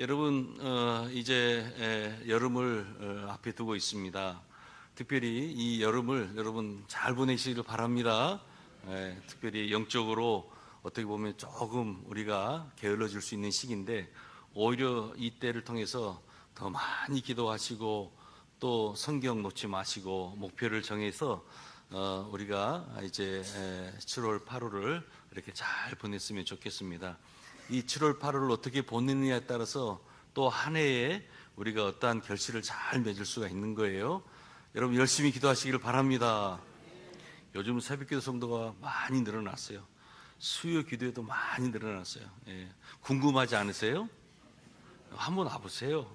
여러분, 이제 여름을 앞에 두고 있습니다. 특별히 이 여름을 여러분 잘 보내시기를 바랍니다. 특별히 영적으로 어떻게 보면 조금 우리가 게을러질 수 있는 시기인데, 오히려 이 때를 통해서 더 많이 기도하시고 또 성경 놓지 마시고 목표를 정해서 우리가 이제 7월 8월을 이렇게 잘 보냈으면 좋겠습니다. 이 7월 8월을 어떻게 보내느냐에 따라서 또 한 해에 우리가 어떠한 결실을 잘 맺을 수가 있는 거예요. 여러분 열심히 기도하시기를 바랍니다. 요즘 새벽기도 성도가 많이 늘어났어요. 수요 기도에도 많이 늘어났어요. 궁금하지 않으세요? 한번 와보세요.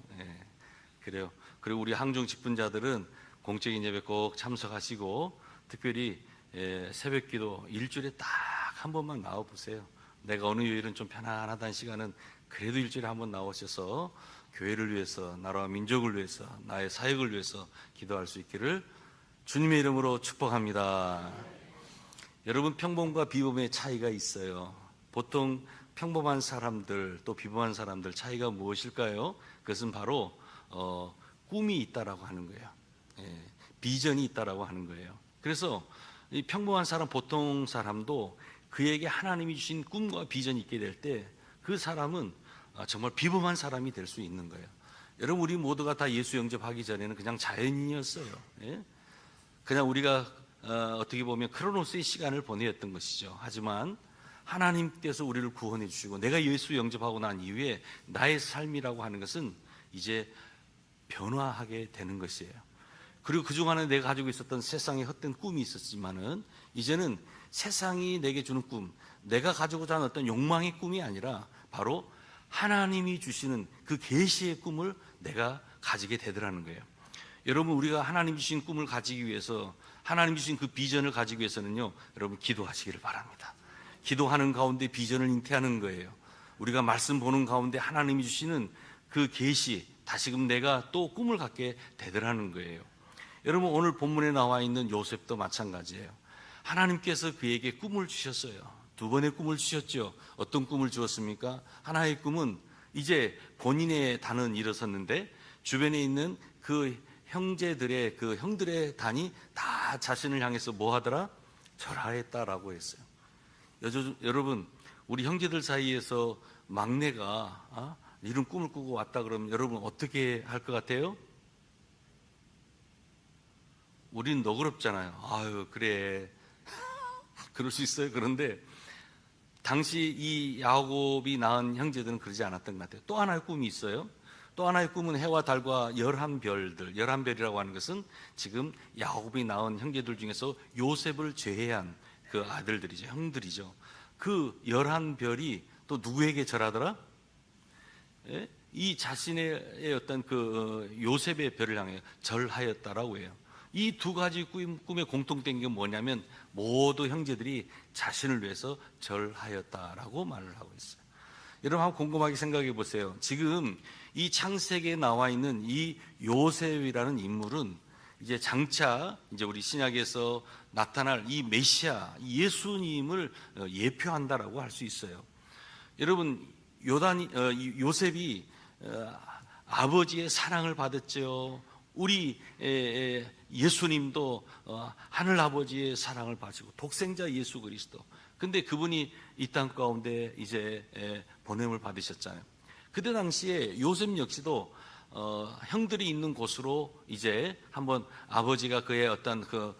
그래요. 그리고 우리 항중 직분자들은 공적인 예배 꼭 참석하시고, 특별히 새벽기도 일주일에 딱 한 번만 나와보세요. 내가 어느 요일은 좀 편안하다는 시간은 그래도 일주일에 한 번 나오셔서 교회를 위해서, 나라와 민족을 위해서, 나의 사역을 위해서 기도할 수 있기를 주님의 이름으로 축복합니다. 여러분, 평범과 비범의 차이가 있어요. 보통 평범한 사람들 또 비범한 사람들 차이가 무엇일까요? 그것은 바로 꿈이 있다라고 하는 거예요. 비전이 있다라고 하는 거예요. 그래서 이 평범한 사람, 보통 사람도 그에게 하나님이 주신 꿈과 비전이 있게 될 때 그 사람은 정말 비범한 사람이 될 수 있는 거예요. 여러분, 우리 모두가 다 예수 영접하기 전에는 그냥 자연인이었어요. 그냥 우리가 어떻게 보면 크로노스의 시간을 보내었던 것이죠. 하지만 하나님께서 우리를 구원해 주시고 내가 예수 영접하고 난 이후에 나의 삶이라고 하는 것은 이제 변화하게 되는 것이에요. 그리고 그중 안에 내가 가지고 있었던 세상의 헛된 꿈이 있었지만은 이제는 세상이 내게 주는 꿈, 내가 가지고자 하는 어떤 욕망의 꿈이 아니라 바로 하나님이 주시는 그 계시의 꿈을 내가 가지게 되더라는 거예요. 여러분, 우리가 하나님 주신 꿈을 가지기 위해서, 하나님 주신 그 비전을 가지기 위해서는요, 여러분 기도하시기를 바랍니다. 기도하는 가운데 비전을 잉태하는 거예요. 우리가 말씀 보는 가운데 하나님이 주시는 그 계시, 다시금 내가 또 꿈을 갖게 되더라는 거예요. 여러분, 오늘 본문에 나와 있는 요셉도 마찬가지예요. 하나님께서 그에게 꿈을 주셨어요. 두 번의 꿈을 주셨죠. 어떤 꿈을 주었습니까? 하나의 꿈은 이제 본인의 단은 일어섰는데 주변에 있는 그 형제들의, 그 형들의 단이 다 자신을 향해서 뭐 하더라? 절하했다라고 했어요. 여러분, 우리 형제들 사이에서 막내가 이런 꿈을 꾸고 왔다 그러면 여러분 어떻게 할 것 같아요? 우린 너그럽잖아요. 아유, 그래. 그럴 수 있어요. 그런데 당시 이 야곱이 낳은 형제들은 그러지 않았던 것 같아요. 또 하나의 꿈이 있어요. 또 하나의 꿈은 해와 달과 11별들, 11별이라고 하는 것은 지금 야곱이 낳은 형제들 중에서 요셉을 제외한 그 아들들이죠. 형들이죠. 그 11별이 또 누구에게 절하더라? 이 자신의 어떤 그 요셉의 별을 향해 절하였다라고 해요. 이 두 가지 꿈의 공통된 게 뭐냐면 모두 형제들이 자신을 위해서 절하였다라고 말을 하고 있어요. 여러분, 한번 곰곰하게 생각해 보세요. 지금 이 창세기에 나와 있는 이 요셉이라는 인물은 이제 장차 이제 우리 신약에서 나타날 이 메시아, 예수님을 예표한다라고 할 수 있어요. 여러분, 요셉이 아버지의 사랑을 받았죠. 우리 예수님도 하늘 아버지의 사랑을 받으시고 독생자 예수 그리스도. 근데 그분이 이 땅 가운데 이제 보냄을 받으셨잖아요. 그때 당시에 요셉 역시도 형들이 있는 곳으로 이제 한번 아버지가 그의 어떤 그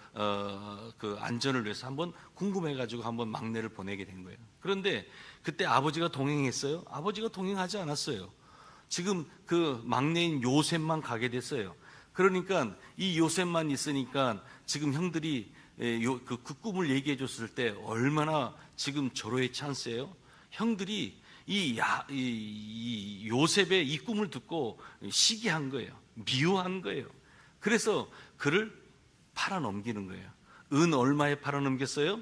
안전을 위해서 한번 궁금해가지고 한번 막내를 보내게 된 거예요. 그런데 그때 아버지가 동행했어요? 아버지가 동행하지 않았어요. 지금 그 막내인 요셉만 가게 됐어요. 그러니까 이 요셉만 있으니까 지금 형들이 그 꿈을 얘기해 줬을 때 얼마나 지금 절호의 찬스예요. 형들이 이 요셉의 이 꿈을 듣고 시기한 거예요. 미워한 거예요. 그래서 그를 팔아넘기는 거예요. 은 얼마에 팔아넘겼어요?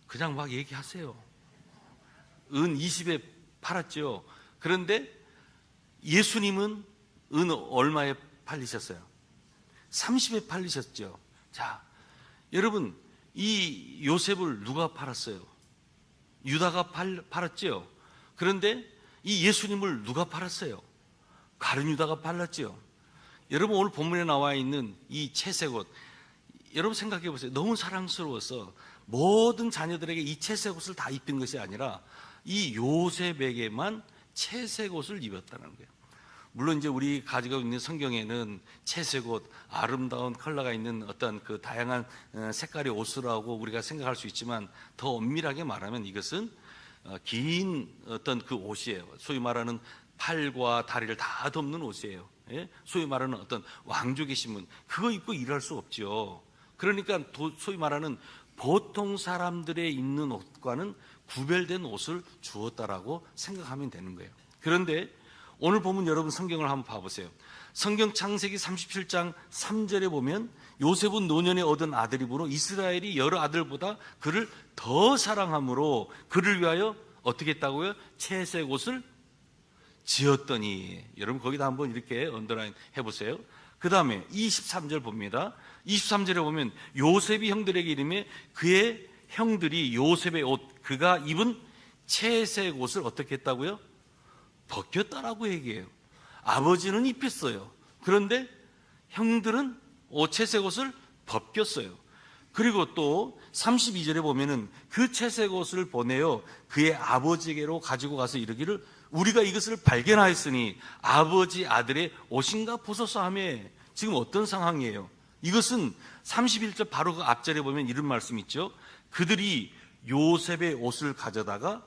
그냥 막 얘기하세요. 은 20에 팔았죠. 그런데 예수님은 은 얼마에 팔리셨어요? 30에 팔리셨죠. 자, 여러분, 이 요셉을 누가 팔았어요? 유다가 팔았죠. 그런데 이 예수님을 누가 팔았어요? 가룟 유다가 팔았지요. 여러분, 오늘 본문에 나와 있는 이 채색 옷, 여러분 생각해 보세요. 너무 사랑스러워서 모든 자녀들에게 이 채색 옷을 다 입힌 것이 아니라 이 요셉에게만 채색 옷을 입었다는 거예요. 물론 이제 우리 가지고 있는 성경에는 채색 옷, 아름다운 컬러가 있는 어떤 그 다양한 색깔의 옷이라고 우리가 생각할 수 있지만, 더 엄밀하게 말하면 이것은 긴 어떤 그 옷이에요. 소위 말하는 팔과 다리를 다 덮는 옷이에요. 예? 소위 말하는 어떤 왕족의 신분, 그거 입고 일할 수 없죠. 그러니까 소위 말하는 보통 사람들의 입는 옷과는 구별된 옷을 주었다라고 생각하면 되는 거예요. 그런데 오늘 보면 여러분 성경을 한번 봐보세요. 성경 창세기 37장 3절에 보면 요셉은 노년에 얻은 아들이므로 이스라엘이 여러 아들보다 그를 더 사랑함으로 그를 위하여 어떻게 했다고요? 채색 옷을 지었더니, 여러분 거기다 한번 이렇게 언더라인 해보세요. 그 다음에 23절 봅니다. 23절에 보면 요셉이 형들에게 이르매 그의 형들이 요셉의 옷, 그가 입은 채색 옷을 어떻게 했다고요? 벗겼다라고 얘기해요. 아버지는 입혔어요. 그런데 형들은 채색 옷을 벗겼어요. 그리고 또 32절에 보면은 그 채색 옷을 보내어 그의 아버지에게로 가지고 가서 이르기를 우리가 이것을 발견하였으니 아버지 아들의 옷인가 보소서 하며. 지금 어떤 상황이에요? 이것은 31절 바로 그 앞절에 보면 이런 말씀 있죠. 그들이 요셉의 옷을 가져다가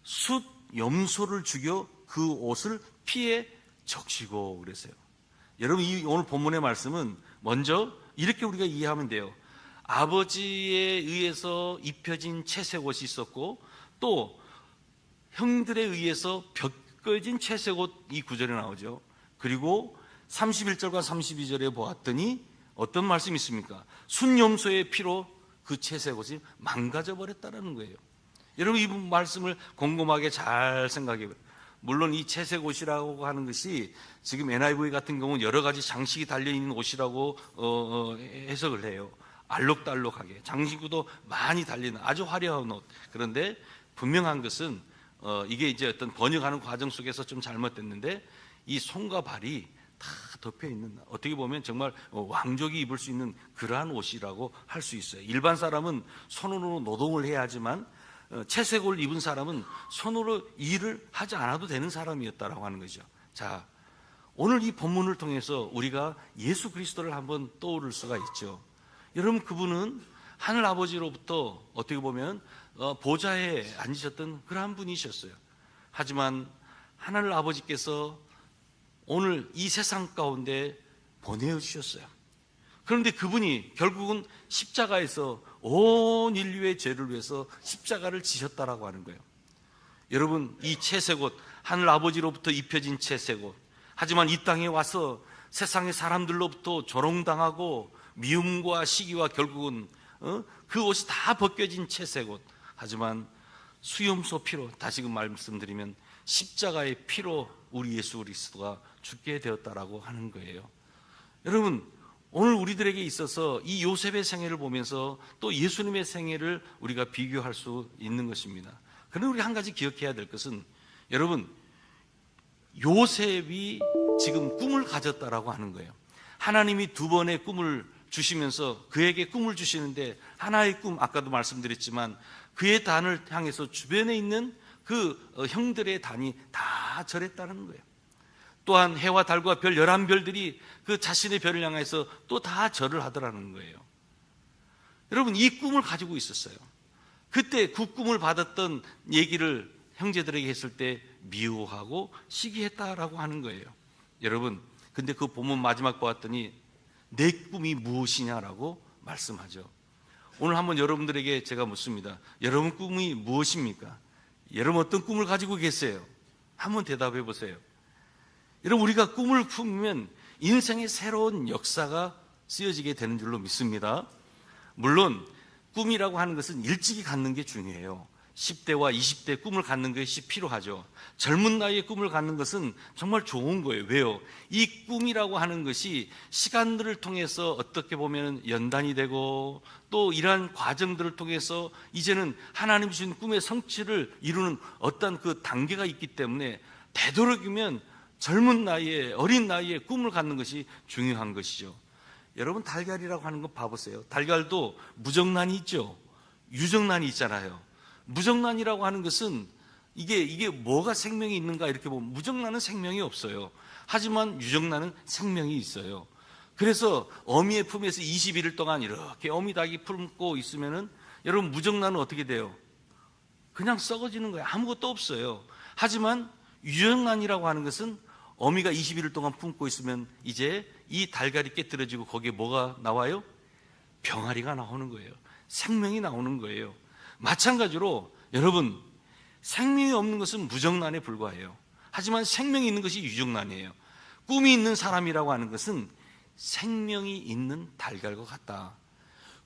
숫 염소를 죽여 그 옷을 피에 적시고 그랬어요. 여러분, 이 오늘 본문의 말씀은 먼저 이렇게 우리가 이해하면 돼요. 아버지에 의해서 입혀진 채색 옷이 있었고, 또 형들에 의해서 벗겨진 채색 옷, 이 구절에 나오죠. 그리고 31절과 32절에 보았더니 어떤 말씀이 있습니까? 순염소의 피로 그 채색 옷이 망가져 버렸다는 거예요. 여러분, 이 말씀을 곰곰하게 잘 생각해 보세요. 물론 이 채색 옷이라고 하는 것이 지금 NIV 같은 경우는 여러 가지 장식이 달려있는 옷이라고 해석을 해요. 알록달록하게 장식구도 많이 달리는 아주 화려한 옷. 그런데 분명한 것은 이게 이제 어떤 번역하는 과정 속에서 좀 잘못됐는데, 이 손과 발이 다 덮여 있는, 어떻게 보면 정말 왕족이 입을 수 있는 그러한 옷이라고 할 수 있어요. 일반 사람은 손으로 노동을 해야 하지만 채색 옷을 입은 사람은 손으로 일을 하지 않아도 되는 사람이었다라고 하는 거죠. 자, 오늘 이 본문을 통해서 우리가 예수 그리스도를 한번 떠오를 수가 있죠. 여러분, 그분은 하늘 아버지로부터 어떻게 보면 보좌에 앉으셨던 그러한 분이셨어요. 하지만 하늘 아버지께서 오늘 이 세상 가운데 보내주셨어요. 그런데 그분이 결국은 십자가에서 온 인류의 죄를 위해서 십자가를 지셨다라고 하는 거예요. 여러분, 이 채색 옷, 하늘 아버지로부터 입혀진 채색 옷, 하지만 이 땅에 와서 세상의 사람들로부터 조롱당하고 미움과 시기와 결국은 그 옷이 다 벗겨진 채색 옷, 하지만 수염소 피로, 다시금 말씀드리면 십자가의 피로 우리 예수 그리스도가 죽게 되었다라고 하는 거예요. 여러분, 오늘 우리들에게 있어서 이 요셉의 생애를 보면서 또 예수님의 생애를 우리가 비교할 수 있는 것입니다. 그런데 우리 한 가지 기억해야 될 것은, 여러분, 요셉이 지금 꿈을 가졌다라고 하는 거예요. 하나님이 두 번의 꿈을 주시면서 그에게 꿈을 주시는데, 하나의 꿈, 아까도 말씀드렸지만 그의 단을 향해서 주변에 있는 그 형들의 단이 다 절했다는 거예요. 또한 해와 달과 별 11별들이 그 자신의 별을 향해서 또 다 절을 하더라는 거예요. 여러분, 이 꿈을 가지고 있었어요. 그때 그 꿈을 받았던 얘기를 형제들에게 했을 때 미워하고 시기했다라고 하는 거예요. 여러분, 근데 그 본문 마지막 보았더니 내 꿈이 무엇이냐라고 말씀하죠. 오늘 한번 여러분들에게 제가 묻습니다. 여러분 꿈이 무엇입니까? 여러분 어떤 꿈을 가지고 계세요? 한번 대답해 보세요. 여러분, 우리가 꿈을 꾸면 인생의 새로운 역사가 쓰여지게 되는 줄로 믿습니다. 물론 꿈이라고 하는 것은 일찍이 갖는 게 중요해요. 10대와 20대 꿈을 갖는 것이 필요하죠. 젊은 나이에 꿈을 갖는 것은 정말 좋은 거예요. 왜요? 이 꿈이라고 하는 것이 시간들을 통해서 어떻게 보면 연단이 되고 또 이러한 과정들을 통해서 이제는 하나님 주신 꿈의 성취를 이루는 어떤 그 단계가 있기 때문에 되도록이면 젊은 나이에, 어린 나이에 꿈을 갖는 것이 중요한 것이죠. 여러분, 달걀이라고 하는 거 봐보세요. 달걀도 무정란이 있죠. 유정란이 있잖아요. 무정란이라고 하는 것은 이게 뭐가 생명이 있는가 이렇게 보면 무정란은 생명이 없어요. 하지만 유정란은 생명이 있어요. 그래서 어미의 품에서 21일 동안 이렇게 어미 닭이 품고 있으면은 여러분 무정란은 어떻게 돼요? 그냥 썩어지는 거예요. 아무것도 없어요. 하지만 유정란이라고 하는 것은 어미가 21일 동안 품고 있으면 이제 이 달걀이 깨뜨려지고 거기에 뭐가 나와요? 병아리가 나오는 거예요. 생명이 나오는 거예요. 마찬가지로 여러분, 생명이 없는 것은 무정란에 불과해요. 하지만 생명이 있는 것이 유정란이에요. 꿈이 있는 사람이라고 하는 것은 생명이 있는 달걀과 같다.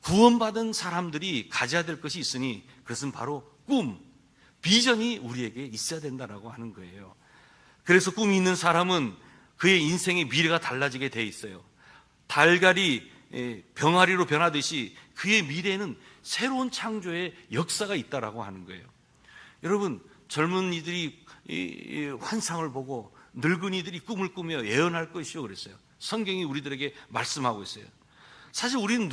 구원받은 사람들이 가져야 될 것이 있으니 그것은 바로 꿈, 비전이 우리에게 있어야 된다라고 하는 거예요. 그래서 꿈이 있는 사람은 그의 인생의 미래가 달라지게 돼 있어요. 달걀이 병아리로 변하듯이 그의 미래에는 새로운 창조의 역사가 있다라고 하는 거예요. 여러분, 젊은이들이 환상을 보고 늙은이들이 꿈을 꾸며 예언할 것이요 그랬어요. 성경이 우리들에게 말씀하고 있어요. 사실 우리는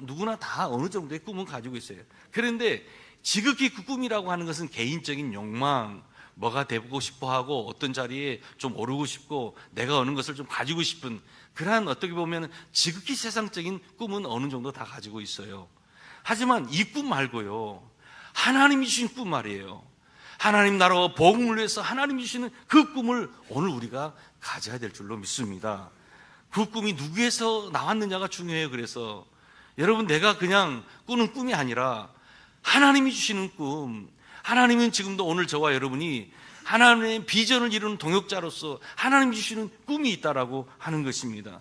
누구나 다 어느 정도의 꿈은 가지고 있어요. 그런데 지극히 그 꿈이라고 하는 것은 개인적인 욕망, 뭐가 되고 싶어 하고 어떤 자리에 좀 오르고 싶고 내가 어느 것을 좀 가지고 싶은 그러한 어떻게 보면 지극히 세상적인 꿈은 어느 정도 다 가지고 있어요. 하지만 이 꿈 말고요, 하나님이 주신 꿈 말이에요. 하나님 나라와 복음을 위해서 하나님이 주시는 그 꿈을 오늘 우리가 가져야 될 줄로 믿습니다. 그 꿈이 누구에서 나왔느냐가 중요해요. 그래서 여러분, 내가 그냥 꾸는 꿈이 아니라 하나님이 주시는 꿈, 하나님은 지금도 오늘 저와 여러분이 하나님의 비전을 이루는 동역자로서 하나님이 주시는 꿈이 있다라고 하는 것입니다.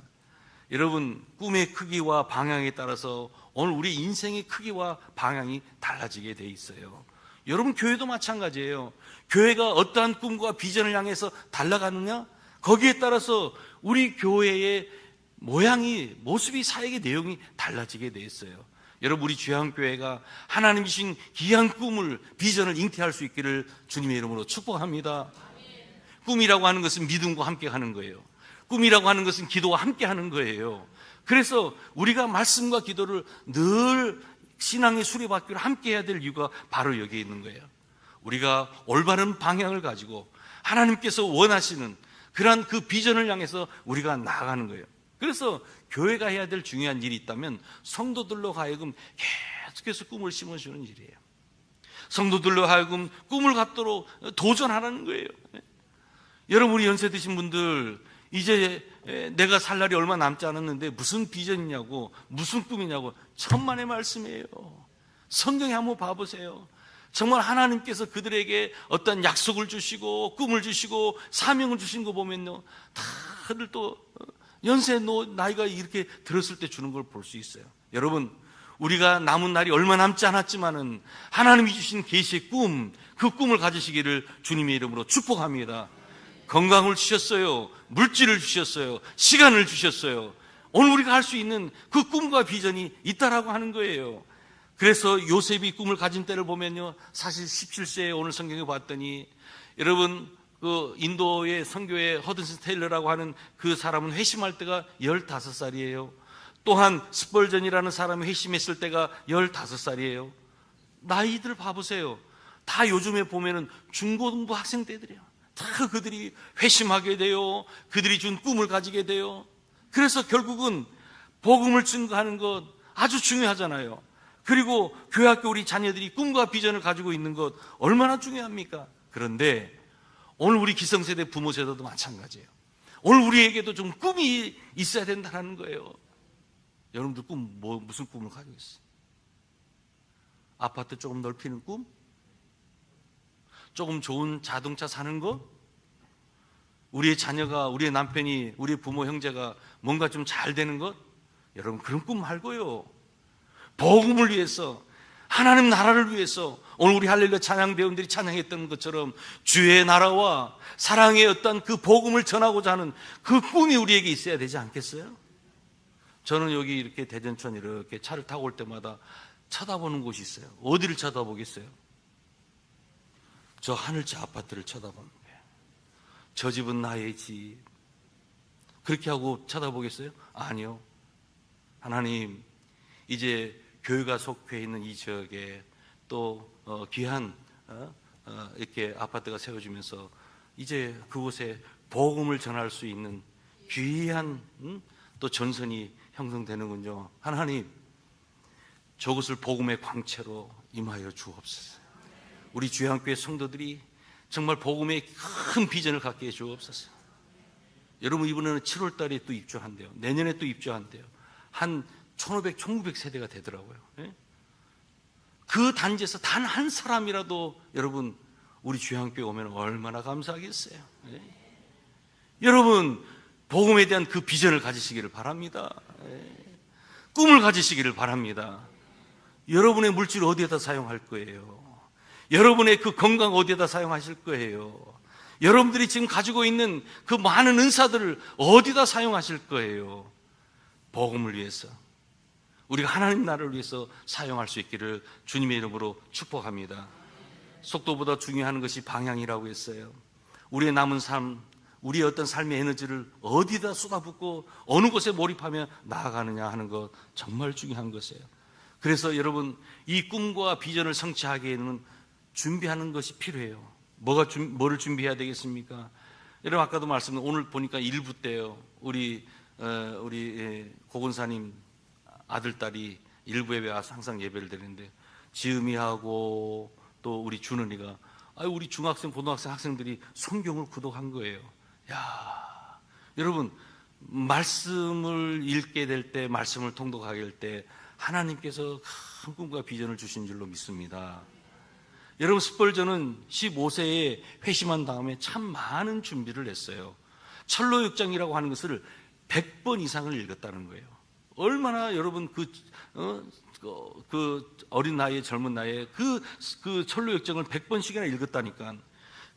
여러분, 꿈의 크기와 방향에 따라서 오늘 우리 인생의 크기와 방향이 달라지게 돼 있어요. 여러분, 교회도 마찬가지예요. 교회가 어떠한 꿈과 비전을 향해서 달려가느냐, 거기에 따라서 우리 교회의 모양이, 모습이, 사역의 내용이 달라지게 돼 있어요. 여러분, 우리 주양교회가 하나님이 주신 귀한 꿈을, 비전을 잉태할 수 있기를 주님의 이름으로 축복합니다. 꿈이라고 하는 것은 믿음과 함께 하는 거예요. 꿈이라고 하는 것은 기도와 함께 하는 거예요. 그래서 우리가 말씀과 기도를 늘 신앙의 수레바퀴를 함께 해야 될 이유가 바로 여기에 있는 거예요. 우리가 올바른 방향을 가지고 하나님께서 원하시는 그러한 그 비전을 향해서 우리가 나아가는 거예요. 그래서 교회가 해야 될 중요한 일이 있다면 성도들로 하여금 계속해서 꿈을 심어주는 일이에요. 성도들로 하여금 꿈을 갖도록 도전하라는 거예요. 여러분, 우리 연세 드신 분들, 이제 내가 살 날이 얼마 남지 않았는데 무슨 비전이냐고, 무슨 꿈이냐고, 천만의 말씀이에요. 성경에 한번 봐보세요. 정말 하나님께서 그들에게 어떤 약속을 주시고 꿈을 주시고 사명을 주신 거 보면요, 다들 또 연세 나이가 이렇게 들었을 때 주는 걸 볼 수 있어요. 여러분, 우리가 남은 날이 얼마 남지 않았지만은 하나님이 주신 계시의 꿈, 그 꿈을 가지시기를 주님의 이름으로 축복합니다. 건강을 주셨어요. 물질을 주셨어요. 시간을 주셨어요. 오늘 우리가 할 수 있는 그 꿈과 비전이 있다라고 하는 거예요. 그래서 요셉이 꿈을 가진 때를 보면요, 사실 17세에 오늘 성경에 봤더니, 여러분, 그 인도의 선교의 허든슨 테일러라고 하는 그 사람은 회심할 때가 15살이에요. 또한 스펄전이라는 사람이 회심했을 때가 15살이에요. 나이들 봐보세요. 다 요즘에 보면은 중고등부 학생 때들이에요. 다 그들이 회심하게 돼요. 그들이 준 꿈을 가지게 돼요. 그래서 결국은 복음을 증거하는 것 아주 중요하잖아요. 그리고 교회학교 우리 자녀들이 꿈과 비전을 가지고 있는 것 얼마나 중요합니까? 그런데 오늘 우리 기성세대 부모 세대도 마찬가지예요. 오늘 우리에게도 좀 꿈이 있어야 된다는 거예요. 여러분들 무슨 꿈을 가지고 있어요? 아파트 조금 넓히는 꿈? 조금 좋은 자동차 사는 것? 우리의 자녀가, 우리의 남편이, 우리의 부모 형제가 뭔가 좀 잘 되는 것? 여러분, 그런 꿈 말고요, 복음을 위해서 하나님 나라를 위해서 오늘 우리 할렐루야 찬양 배우들이 찬양했던 것처럼 주의 나라와 사랑의 어떤 그 복음을 전하고자 하는 그 꿈이 우리에게 있어야 되지 않겠어요? 저는 여기 이렇게 대전천 이렇게 차를 타고 올 때마다 쳐다보는 곳이 있어요. 어디를 쳐다보겠어요? 저 하늘차 아파트를 쳐다보는 거예요. 저 집은 나의 집. 그렇게 하고 쳐다보겠어요? 아니요. 하나님, 이제 교회가 속해 있는 이 지역에 또 귀한 이렇게 아파트가 세워지면서 이제 그곳에 복음을 전할 수 있는 귀한 또 전선이 형성되는군요. 하나님, 저것을 복음의 광채로 임하여 주옵소서. 우리 주양교회 성도들이 정말 복음의 큰 비전을 갖게 해 주옵소서. 여러분, 이번에는 7월 달에 또 입주한대요. 내년에 또 입주한대요. 한 1500, 1900세대가 되더라고요. 그 단지에서 단 한 사람이라도 여러분 우리 주양교회 오면 얼마나 감사하겠어요. 여러분, 복음에 대한 그 비전을 가지시기를 바랍니다. 꿈을 가지시기를 바랍니다. 여러분의 물질 어디에다 사용할 거예요? 여러분의 그 건강 어디에다 사용하실 거예요? 여러분들이 지금 가지고 있는 그 많은 은사들을 어디다 사용하실 거예요? 복음을 위해서, 우리가 하나님 나라를 위해서 사용할 수 있기를 주님의 이름으로 축복합니다. 속도보다 중요한 것이 방향이라고 했어요. 우리의 남은 삶, 우리의 어떤 삶의 에너지를 어디다 쏟아붓고 어느 곳에 몰입하며 나아가느냐 하는 것 정말 중요한 것이에요. 그래서 여러분, 이 꿈과 비전을 성취하기에는 준비하는 것이 필요해요. 뭐를 준비해야 되겠습니까? 여러분, 아까도 말씀드린, 오늘 보니까 일부 때요, 우리 고건사님 아들딸이 일부 예배 와서 항상 예배를 드리는데, 지음이하고 또 우리 준은이가 우리 중학생, 고등학생 학생들이 성경을 구독한 거예요. 야, 여러분, 말씀을 읽게 될 때, 말씀을 통독하게 될 때 하나님께서 큰 꿈과 비전을 주신 줄로 믿습니다. 여러분, 스펄전은 15세에 회심한 다음에 참 많은 준비를 했어요. 철로 6장이라고 하는 것을 100번 이상을 읽었다는 거예요. 얼마나 여러분 그 어린 나이에, 젊은 나이에 그 철로 6장을 100번씩이나 읽었다니까.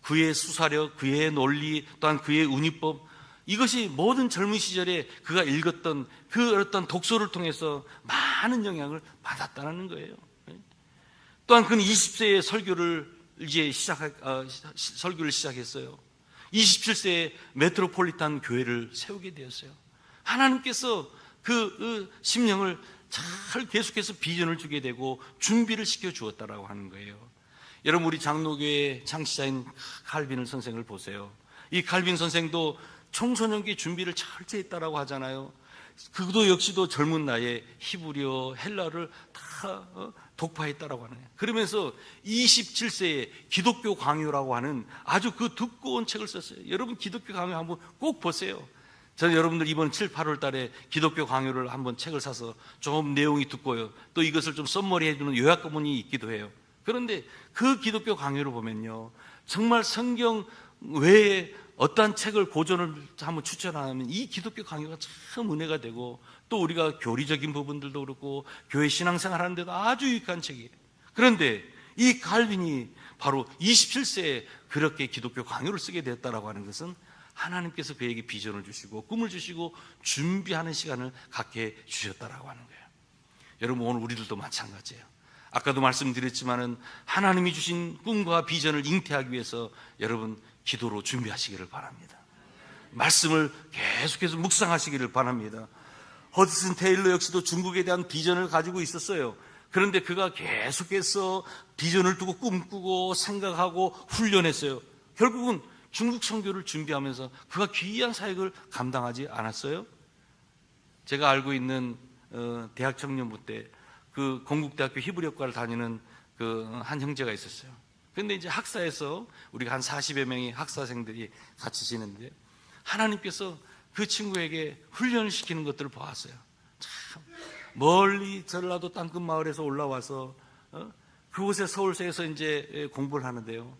그의 수사력, 그의 논리, 또한 그의 운이법, 이것이 모든 젊은 시절에 그가 읽었던 그 어떤 독서를 통해서 많은 영향을 받았다는 거예요. 또한 그는 20세에 설교를 설교를 시작했어요. 27세에 메트로폴리탄 교회를 세우게 되었어요. 하나님께서 그 심령을 잘 계속해서 비전을 주게 되고 준비를 시켜 주었다라고 하는 거예요. 여러분, 우리 장로교회 창시자인 칼빈 선생을 보세요. 이 칼빈 선생도 청소년기 준비를 철저히 했다라고 하잖아요. 그도 역시도 젊은 나이에 히브리어, 헬라를 다 독파했다라고 하는 거예요. 그러면서 27세에 기독교 강요라고 하는 아주 그 두꺼운 책을 썼어요. 여러분, 기독교 강요 한번 꼭 보세요. 저는 여러분들 이번 7, 8월 달에 기독교 강요를 한번 책을 사서 좀 내용이 두꺼워요. 또 이것을 좀 썸머리 해주는 요약본이 있기도 해요. 그런데 그 기독교 강요를 보면요, 정말 성경 외에 어떠한 책을 고전을 한번 추천하면 이 기독교 강요가 참 은혜가 되고, 또 우리가 교리적인 부분들도 그렇고 교회 신앙생활 하는데도 아주 유익한 책이에요. 그런데 이 칼빈이 바로 27세에 그렇게 기독교 강요를 쓰게 되었다라고 하는 것은 하나님께서 그에게 비전을 주시고 꿈을 주시고 준비하는 시간을 갖게 주셨다라고 하는 거예요. 여러분, 오늘 우리들도 마찬가지예요. 아까도 말씀드렸지만은 하나님이 주신 꿈과 비전을 잉태하기 위해서 여러분, 기도로 준비하시기를 바랍니다. 말씀을 계속해서 묵상하시기를 바랍니다. 허드슨 테일러 역시도 중국에 대한 비전을 가지고 있었어요. 그런데 그가 계속해서 비전을 두고 꿈꾸고 생각하고 훈련했어요. 결국은 중국 선교를 준비하면서 그가 귀한 사역을 감당하지 않았어요. 제가 알고 있는 대학 청년부 때 그 건국대학교 히브리학과를 다니는 그 한 형제가 있었어요. 그런데 이제 학사에서 우리가 한 40여 명의 학사생들이 같이 지내는데 하나님께서 그 친구에게 훈련을 시키는 것들을 보았어요. 참 멀리 전라도 땅끝 마을에서 올라와서 그곳에 서울시에서 이제 공부를 하는데요.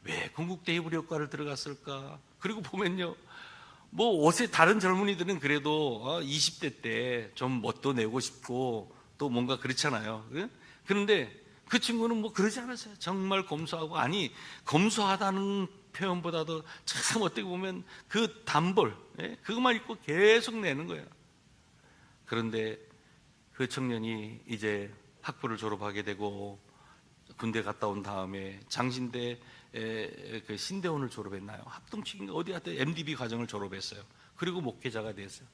왜 건국대 히브리학과를 들어갔을까? 그리고 보면요, 뭐 옷에 다른 젊은이들은 그래도 20대 때 좀 멋도 내고 싶고 또 뭔가 그렇잖아요. 그런데 그 친구는 뭐 그러지 않았어요. 정말 검소하고, 아니 검소하다는 표현보다도 참 어떻게 보면 그 단벌, 그것만 입고 계속 내는 거예요. 그런데 그 청년이 이제 학부를 졸업하게 되고 군대 갔다 온 다음에 장신대 그 신대원을 졸업했나요? 합동치킨가 어디 하여튼 MDB 과정을 졸업했어요. 그리고 목회자가 됐어요.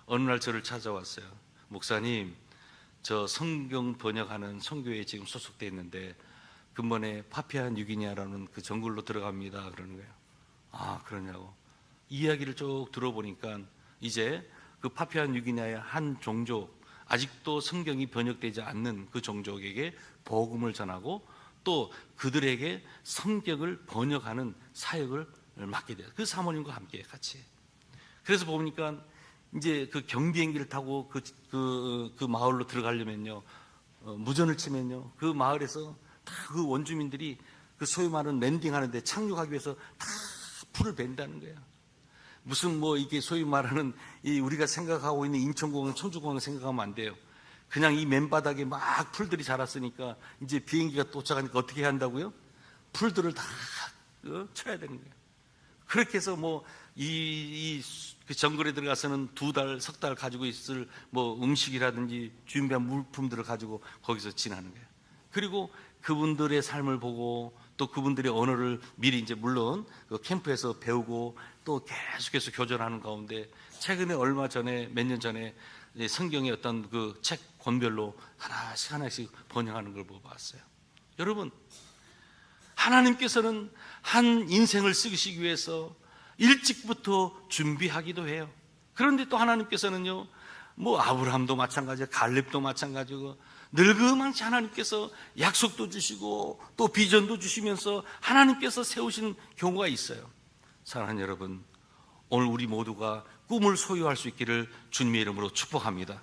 어느 날 저를 찾아왔어요. 목사님, 저 성경 번역하는 선교회에 지금 소속돼 있는데 근본에 파피아 뉴기니아라는 그 정글로 들어갑니다. 그러는 거예요. 아, 그러냐고. 이야기를 쭉 들어보니까 이제 그 파피아 뉴기니아의 한 종족, 아직도 성경이 번역되지 않는 그 종족에게 복음을 전하고 또 그들에게 성경을 번역하는 사역을 맡게 돼요. 그 사모님과 함께 같이. 그래서 보니까 이제 그 경비행기를 타고 그 마을로 들어가려면요, 무전을 치면요, 그 마을에서 다 그 원주민들이 그 소위 말하는 랜딩하는데 착륙하기 위해서 다 풀을 벤다는 거예요. 무슨 뭐 이게 소위 말하는 이 우리가 생각하고 있는 인천공항, 청주공항 생각하면 안 돼요. 그냥 이 맨바닥에 막 풀들이 자랐으니까 이제 비행기가 도착하니까 어떻게 해야 한다고요? 풀들을 다 쳐야 되는 거예요. 그렇게 해서 뭐 그 정글에 들어가서는 2달, 3달 가지고 있을 뭐 음식이라든지 준비한 물품들을 가지고 거기서 지나는 거예요. 그리고 그분들의 삶을 보고 또 그분들의 언어를 미리 이제 물론 그 캠프에서 배우고 또 계속해서 교전하는 가운데 최근에 얼마 전에 몇 년 전에 성경의 어떤 그 책 권별로 하나씩 번역하는 걸 보았어요. 여러분, 하나님께서는 한 인생을 쓰시기 위해서 일찍부터 준비하기도 해요. 그런데 또 하나님께서는요, 뭐 아브라함도 마찬가지고 갈렙도 마찬가지고 늙음한치 하나님께서 약속도 주시고 또 비전도 주시면서 하나님께서 세우시는 경우가 있어요. 사랑하는 여러분, 오늘 우리 모두가 꿈을 소유할 수 있기를 주님의 이름으로 축복합니다.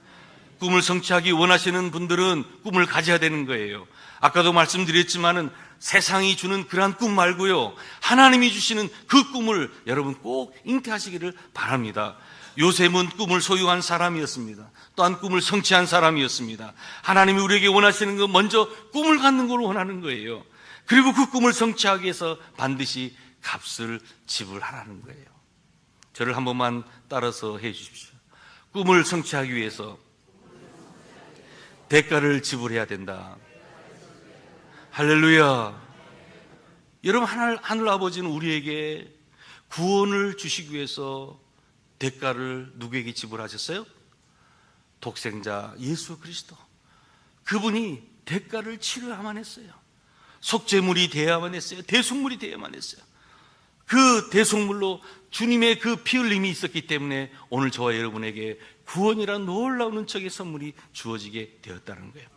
꿈을 성취하기 원하시는 분들은 꿈을 가져야 되는 거예요. 아까도 말씀드렸지만은 세상이 주는 그러한 꿈 말고요, 하나님이 주시는 그 꿈을 여러분 꼭 잉태하시기를 바랍니다. 요셉은 꿈을 소유한 사람이었습니다. 또한 꿈을 성취한 사람이었습니다. 하나님이 우리에게 원하시는 건 먼저 꿈을 갖는 걸 원하는 거예요. 그리고 그 꿈을 성취하기 위해서 반드시 값을 지불하라는 거예요. 저를 한 번만 따라서 해 주십시오. 꿈을 성취하기 위해서 대가를 지불해야 된다. 할렐루야. 여러분, 하늘 아버지는 우리에게 구원을 주시기 위해서 대가를 누구에게 지불하셨어요? 독생자 예수 그리스도. 그분이 대가를 치러야만 했어요. 속죄물이 되어야만 했어요. 대속물이 되어야만 했어요. 그 대속물로 주님의 그 피 흘림이 있었기 때문에 오늘 저와 여러분에게 구원이란 놀라운 은총의 선물이 주어지게 되었다는 거예요.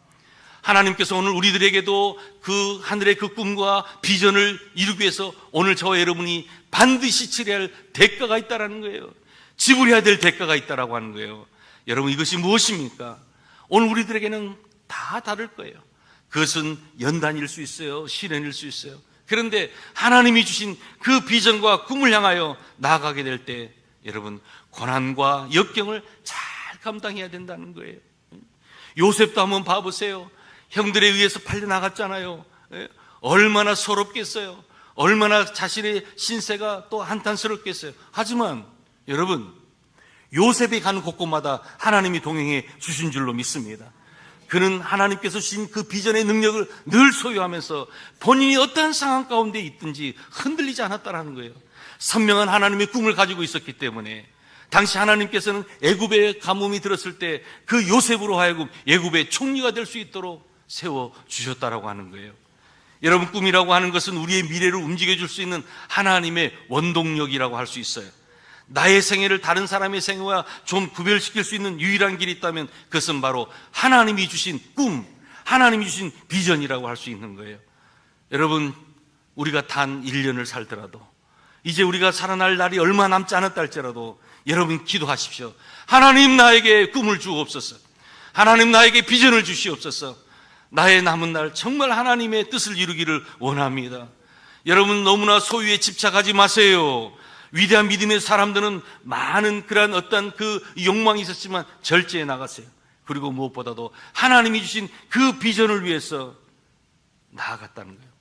하나님께서 오늘 우리들에게도 그 하늘의 그 꿈과 비전을 이루기 위해서 오늘 저와 여러분이 반드시 치러야 할 대가가 있다는 거예요. 지불해야 될 대가가 있다라고 하는 거예요. 여러분, 이것이 무엇입니까? 오늘 우리들에게는 다 다를 거예요. 그것은 연단일 수 있어요. 시련일 수 있어요. 그런데 하나님이 주신 그 비전과 꿈을 향하여 나아가게 될 때 여러분, 고난과 역경을 잘 감당해야 된다는 거예요. 요셉도 한번 봐보세요. 형들에 의해서 팔려나갔잖아요. 얼마나 서럽겠어요. 얼마나 자신의 신세가 또 한탄스럽겠어요. 하지만 여러분, 요셉이 가는 곳곳마다 하나님이 동행해 주신 줄로 믿습니다. 그는 하나님께서 주신 그 비전의 능력을 늘 소유하면서 본인이 어떠한 상황 가운데 있든지 흔들리지 않았다는 거예요. 선명한 하나님의 꿈을 가지고 있었기 때문에 당시 하나님께서는 애굽의 가뭄이 들었을 때 그 요셉으로 하여금 애굽의 총리가 될 수 있도록 세워주셨다라고 하는 거예요. 여러분, 꿈이라고 하는 것은 우리의 미래를 움직여줄 수 있는 하나님의 원동력이라고 할 수 있어요. 나의 생애를 다른 사람의 생애와 좀 구별시킬 수 있는 유일한 길이 있다면 그것은 바로 하나님이 주신 꿈, 하나님이 주신 비전이라고 할 수 있는 거예요. 여러분, 우리가 단 1년을 살더라도, 이제 우리가 살아날 날이 얼마 남지 않았다 할지라도 여러분 기도하십시오. 하나님, 나에게 꿈을 주옵소서. 하나님, 나에게 비전을 주시옵소서. 나의 남은 날 정말 하나님의 뜻을 이루기를 원합니다. 여러분, 너무나 소유에 집착하지 마세요. 위대한 믿음의 사람들은 많은 그러한 어떤 그 욕망이 있었지만 절제해 나갔어요. 그리고 무엇보다도 하나님이 주신 그 비전을 위해서 나아갔다는 거예요.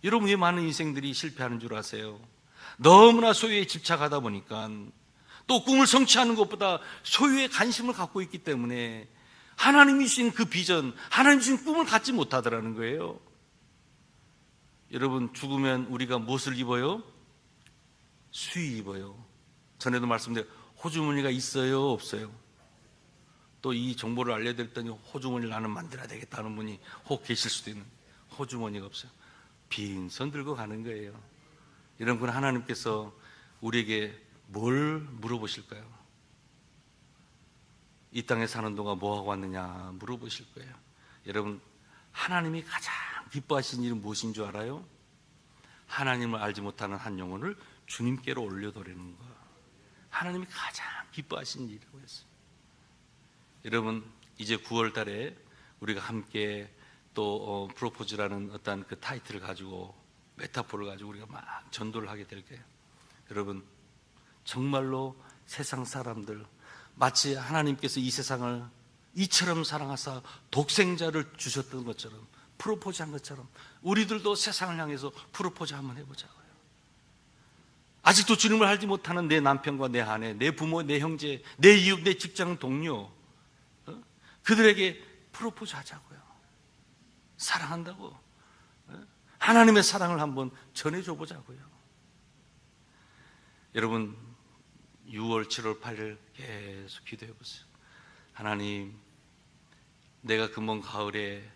여러분, 왜 많은 인생들이 실패하는 줄 아세요? 너무나 소유에 집착하다 보니까, 또 꿈을 성취하는 것보다 소유에 관심을 갖고 있기 때문에 하나님이 주신 그 비전, 하나님이 주신 꿈을 갖지 못하더라는 거예요. 여러분, 죽으면 우리가 무엇을 입어요? 수의 입어요. 전에도 말씀드린 호주머니가 있어요, 없어요? 또 이 정보를 알려드렸더니 호주머니를 나는 만들어야 되겠다는 분이 혹 계실 수도 있는, 호주머니가 없어요. 빈손 들고 가는 거예요. 여러분, 하나님께서 우리에게 뭘 물어보실까요? 이 땅에 사는 동안 뭐하고 왔느냐 물어보실 거예요. 여러분, 하나님이 가장 기뻐하시는 일은 무엇인 줄 알아요? 하나님을 알지 못하는 한 영혼을 주님께로 올려드리는 거. 하나님이 가장 기뻐하시는 일이라고 했어요. 여러분, 이제 9월 달에 우리가 함께 또 프로포즈라는 어떤 그 타이틀을 가지고, 메타포를 가지고 우리가 막 전도를 하게 될 거예요. 여러분, 정말로 세상 사람들, 마치 하나님께서 이 세상을 이처럼 사랑하사 독생자를 주셨던 것처럼, 프로포즈한 것처럼 우리들도 세상을 향해서 프로포즈 한번 해보자고요. 아직도 주님을 알지 못하는 내 남편과 내 아내, 내 부모, 내 형제, 내 이웃, 내 직장 동료, 그들에게 프로포즈 하자고요. 사랑한다고, 하나님의 사랑을 한번 전해줘 보자고요. 여러분, 6월, 7월, 8일 계속 기도해 보세요. 하나님, 내가 그 먼 가을에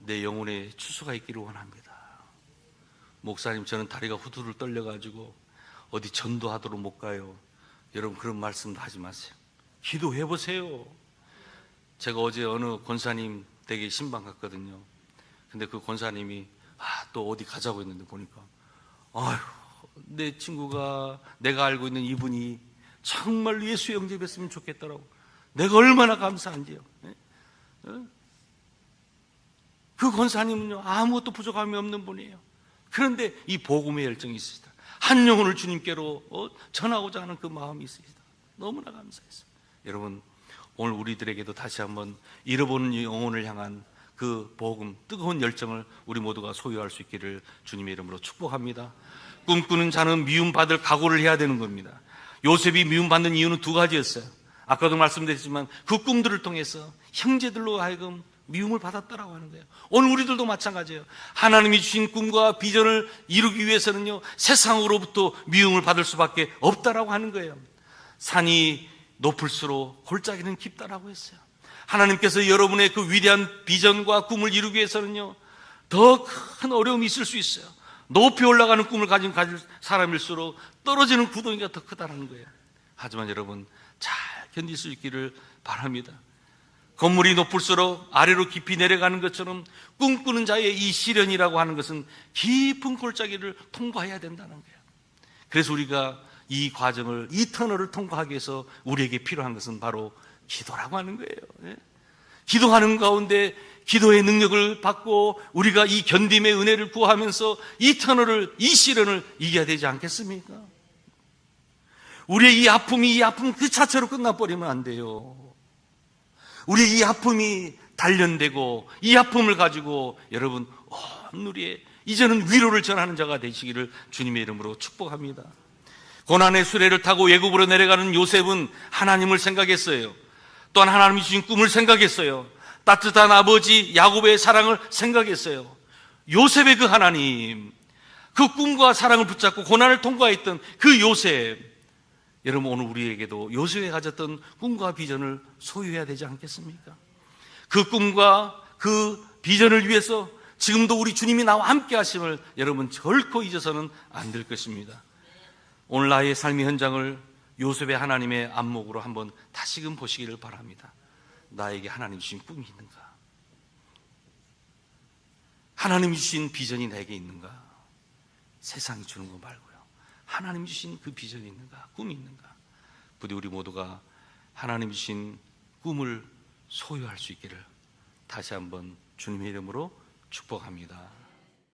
내 영혼에 추수가 있기를 원합니다. 목사님, 저는 다리가 후두를 떨려가지고 어디 전도하도록 못 가요. 여러분, 그런 말씀도 하지 마세요. 기도해 보세요. 제가 어제 어느 권사님 댁에 신방 갔거든요. 근데 그 권사님이 또 어디 가자고 했는데 보니까, 아휴, 내 친구가, 내가 알고 있는 이분이 정말로 예수 영접했으면 좋겠더라고. 내가 얼마나 감사한지요. 그 권사님은요, 아무것도 부족함이 없는 분이에요. 그런데 이 복음의 열정이 있으시다. 한 영혼을 주님께로 전하고자 하는 그 마음이 있으시다. 너무나 감사했어요. 여러분, 오늘 우리들에게도 다시 한번 잃어버린 영혼을 향한 그 복음, 뜨거운 열정을 우리 모두가 소유할 수 있기를 주님의 이름으로 축복합니다. 꿈꾸는 자는 미움받을 각오를 해야 되는 겁니다. 요셉이 미움받는 이유는 두 가지였어요. 아까도 말씀드렸지만 그 꿈들을 통해서 형제들로 하여금 미움을 받았다라고 하는 거예요. 오늘 우리들도 마찬가지예요. 하나님이 주신 꿈과 비전을 이루기 위해서는요, 세상으로부터 미움을 받을 수밖에 없다라고 하는 거예요. 산이 높을수록 골짜기는 깊다라고 했어요. 하나님께서 여러분의 그 위대한 비전과 꿈을 이루기 위해서는요, 더 큰 어려움이 있을 수 있어요. 높이 올라가는 꿈을 가진 사람일수록 떨어지는 구덩이가 더 크다는 거예요. 하지만 여러분, 잘 견딜 수 있기를 바랍니다. 건물이 높을수록 아래로 깊이 내려가는 것처럼 꿈꾸는 자의 이 시련이라고 하는 것은 깊은 골짜기를 통과해야 된다는 거예요. 그래서 우리가 이 과정을, 이 터널을 통과하기 위해서 우리에게 필요한 것은 바로 기도라고 하는 거예요. 기도하는 가운데 기도의 능력을 받고 우리가 이 견딤의 은혜를 구하면서 이 터널을, 이 시련을 이겨야 되지 않겠습니까? 우리의 이 아픔 그 자체로 끝나버리면 안 돼요. 우리의 이 아픔이 단련되고 이 아픔을 가지고 여러분 온누리에 이제는 위로를 전하는 자가 되시기를 주님의 이름으로 축복합니다. 고난의 수레를 타고 애굽으로 내려가는 요셉은 하나님을 생각했어요. 또한 하나님이 주신 꿈을 생각했어요. 따뜻한 아버지 야곱의 사랑을 생각했어요. 요셉의 그 하나님, 그 꿈과 사랑을 붙잡고 고난을 통과했던 그 요셉, 여러분 오늘 우리에게도 요셉이 가졌던 꿈과 비전을 소유해야 되지 않겠습니까? 그 꿈과 그 비전을 위해서 지금도 우리 주님이 나와 함께 하심을 여러분 결코 잊어서는 안 될 것입니다. 오늘 나의 삶의 현장을 요셉의 하나님의 안목으로 한번 다시금 보시기를 바랍니다. 나에게 하나님 주신 꿈이 있는가? 하나님 주신 비전이 내게 있는가? 세상이 주는 거 말고요. 하나님 주신 그 비전이 있는가? 꿈이 있는가? 부디 우리 모두가 하나님 주신 꿈을 소유할 수 있기를 다시 한번 주님의 이름으로 축복합니다.